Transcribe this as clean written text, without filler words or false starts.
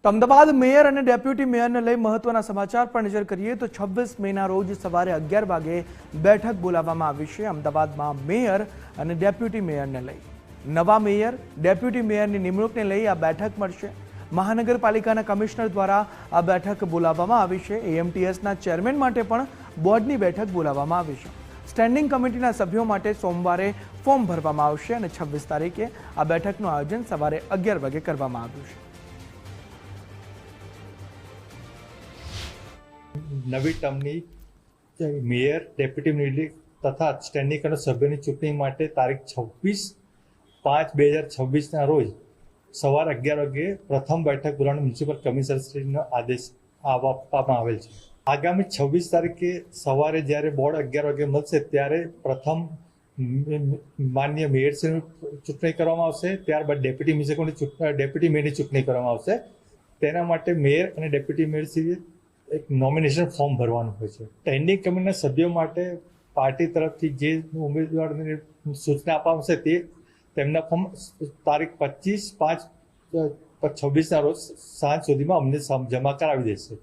તો અમદાવાદ મેયર અને ડેપ્યુટી મેયરને લઈ મહત્વના સમાચાર પર નજર કરીએ તો 26 મેના રોજ સવારે 11 વાગે બેઠક બોલાવવામાં આવી છે અમદાવાદમાં મેયર અને ડેપ્યુટી મેયરને લઈ નવા મેયર ડેપ્યુટી મેયરની નિમણૂકને લઈ આ બેઠક મળશે। મહાનગરપાલિકાના કમિશનર દ્વારા આ બેઠક બોલાવવામાં આવી છે। એએમટીએસના ચેરમેન માટે પણ બોર્ડની બેઠક બોલાવવામાં આવી છે। સ્ટેન્ડિંગ કમિટીના સભ્યો માટે સોમવારે ફોર્મ ભરવામાં આવશે અને 26 તારીખે આ બેઠકનું આયોજન સવારે 11 વાગે કરવામાં આવ્યું છે। નવી ટર્મની મેયર ડેપ્યુટી મેયર તથા સ્ટેન્ડિંગ કમિટી સભ્યોની ચૂંટણી માટે તારીખ 26/5/2026ના રોજ સવારે 11 વાગે પ્રથમ બેઠક બોલાવવાનો મ્યુનિસિપલ કમિશનરશ્રીનો આદેશ આપવામાં આવેલ છે। આગામી 26 તારીખે સવારે જ્યારે બોર્ડ 11 વાગે મળશે ત્યારે પ્રથમ માનનીય મેયરશ્રીની ચૂંટણી કરવામાં આવશે, ત્યારબાદ ડેપ્યુટી મેયરની ચૂંટણી કરવામાં આવશે। તેના માટે મેયર અને ડેપ્યુટી મેયરશ્રીએ એક નોમિનેશન ફોર્મ ભરવાનું હોય છે। સ્ટેન્ડિંગ કમિટીના સભ્યો માટે પાર્ટી તરફથી જે ઉમેદવારની સૂચના આપવામાં આવશે તે તેમના ફોર્મ તારીખ 25/5/26ના રોજ સાંજ સુધીમાં અમને જમા કરાવી દેશે।